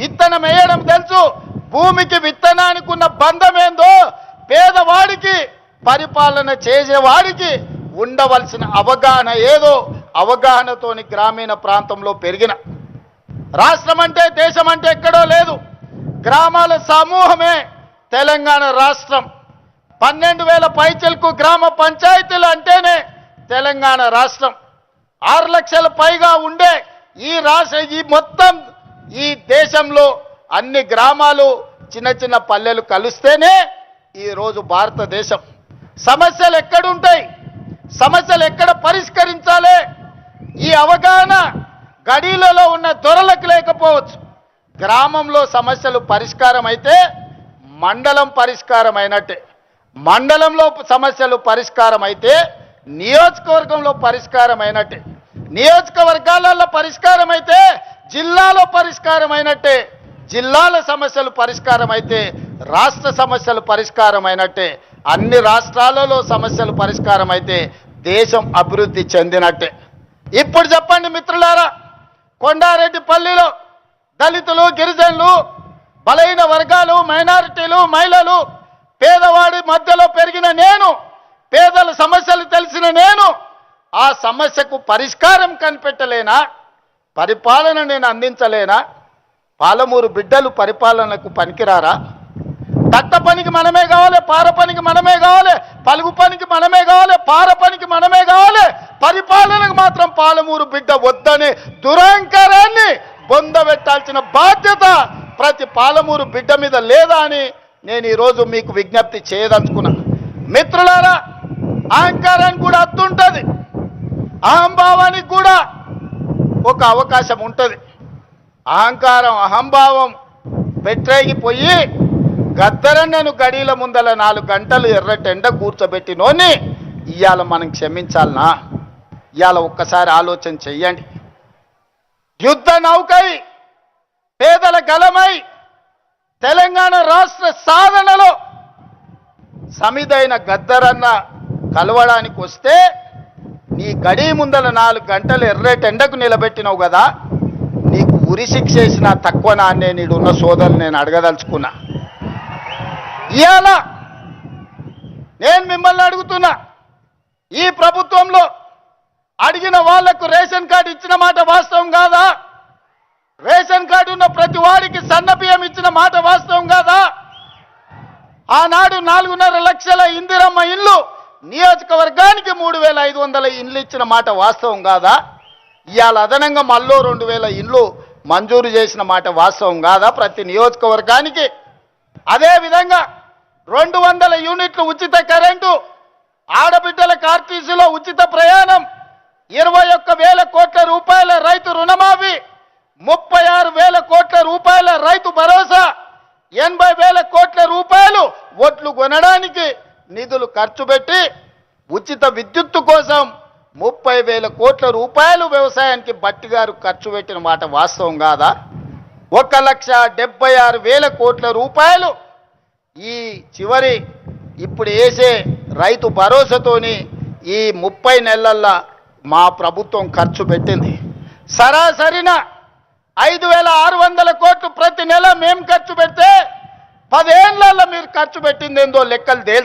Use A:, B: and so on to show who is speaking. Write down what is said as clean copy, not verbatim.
A: ఇత్తనం వేయడం తెలుసు, భూమికి విత్తనానికి ఉన్న బంధం ఏందో పేదవాడికి పరిపాలన చేసేవాడికి ఉండవలసిన అవగాహన ఏదో అవగాహనతోని గ్రామీణ ప్రాంతంలో పెరిగిన రాష్ట్రం అంటే దేశం అంటే ఎక్కడో లేదు, గ్రామాల సమూహమే తెలంగాణ రాష్ట్రం. 12,000 పైచలకు గ్రామ పంచాయతీలు అంటేనే తెలంగాణ రాష్ట్రం. 6 లక్షల పైగా ఉండే ఈ మొత్తం ఈ దేశంలో అన్ని గ్రామాలు చిన్న చిన్న పల్లెలు కలిస్తేనే ఈరోజు భారతదేశం. సమస్యలు ఎక్కడుంటాయి, సమస్యలు ఎక్కడ పరిష్కరించాలి, ఈ అవగాహన గడీలలో ఉన్న దొరలకు లేకపోవచ్చు. గ్రామంలో సమస్యలు పరిష్కారం అయితే మండలం పరిష్కారం అయినట్టే, మండలంలో సమస్యలు పరిష్కారం అయితే నియోజకవర్గంలో పరిష్కారం అయినట్టే, నియోజకవర్గాలలో పరిష్కారం అయితే జిల్లాలో పరిష్కారం అయినట్టే, జిల్లాల సమస్యలు పరిష్కారం అయితే రాష్ట్ర సమస్యలు పరిష్కారం అయినట్టే, అన్ని రాష్ట్రాలలో సమస్యలు పరిష్కారం అయితే దేశం అభివృద్ధి చెందినట్టే. ఇప్పుడు చెప్పండి మిత్రులారా, కొండారెడ్డిపల్లిలో దళితులు, గిరిజనులు, బలహీన వర్గాలు, మైనారిటీలు, మహిళలు, పేదవాడి మధ్యలో పెరిగిన నేను, పేదల సమస్యలు తెలిసిన నేను ఆ సమస్యకు పరిష్కారం కనిపెట్టలేనా, పరిపాలన నేను అందించలేనా? పాలమూరు బిడ్డలు పరిపాలనకు పనికిరారా? తట్ట పనికి మనమే కావాలి, పార పనికి మనమే కావాలి, పలుగు పనికి మనమే కావాలి, పార పనికి మనమే కావాలి, పరిపాలనకు మాత్రం పాలమూరు బిడ్డ వద్దనే దురహంకారాన్ని బొందబెట్టాల్సిన బాధ్యత ప్రతి పాలమూరు బిడ్డ మీద లేదా అని నేను ఈరోజు మీకు విజ్ఞప్తి చేయదలుచుకున్నా. మిత్రులారా, అహంకారానికి కూడా అత్తుంటుంది, అహంభావానికి కూడా ఒక అవకాశం ఉంటుంది. అహంకారం అహంభావం పెట్టేగిపోయి గద్దరన్నను గడీల ముందల 4 గంటలు ఎర్రటెండ కూర్చోబెట్టినోని ఇవాళ మనం క్షమించాలనా? ఇవాళ ఒక్కసారి ఆలోచన చెయ్యండి. యుద్ధ నౌకై పేదల గలమై తెలంగాణ రాష్ట్ర సాధనలో సమిదైన గద్దరన్న కలవడానికి వస్తే నీ గడి ముందల 4 గంటలు ఎర్రటెండకు నిలబెట్టినావు కదా, నీకు ఉరి శిక్ష చేసిన తక్కువ నాన్నే నీడున్న సోదరులు నేను అడగదలుచుకున్నా. ఇవాళ నేను మిమ్మల్ని అడుగుతున్నా, ఈ ప్రభుత్వంలో అడిగిన వాళ్లకు రేషన్ కార్డు ఇచ్చిన మాట వాస్తవం కాదా? రేషన్ కార్డు ఉన్న ప్రతి వాడికి సన్నబియ్యం ఇచ్చిన మాట వాస్తవం కాదా? ఆనాడు 4.5 లక్షల ఇందిరమ్మ ఇల్లు నియోజకవర్గానికి 3,500 ఇండ్లు ఇచ్చిన మాట వాస్తవం కాదా? ఇవాళ అదనంగా మళ్ళీ 2,000 ఇండ్లు మంజూరు చేసిన మాట వాస్తవం కాదా ప్రతి నియోజకవర్గానికి? అదేవిధంగా 200 యూనిట్లు ఉచిత కరెంటు, ఆడబిడ్డల ఆర్టీసీలో ఉచిత ప్రయాణం, 21,000 కోట్ల రూపాయల రైతు రుణమాఫీ, 36,000 కోట్ల రూపాయల రైతు భరోసా, 80,000 కోట్ల రూపాయలు ఓట్లు కొనడానికి నిధులు ఖర్చు పెట్టి ఉచిత విద్యుత్తు కోసం 30,000 కోట్ల రూపాయలు వ్యవసాయానికి బట్టి గారు ఖర్చు పెట్టిన మాట వాస్తవం కాదా? 1,76,000 కోట్ల రూపాయలు ఈ చివరి ఇప్పుడు వేసే రైతు భరోసాతోని ఈ 30 నెలల్లో మా ప్రభుత్వం ఖర్చు పెట్టింది. సరాసరిన 5,600 కోట్లు ప్రతి నెల మేము ఖర్చు పెడితే 10 ఏళ్లలో మీరు ఖర్చు పెట్టింది ఏందో లెక్కలు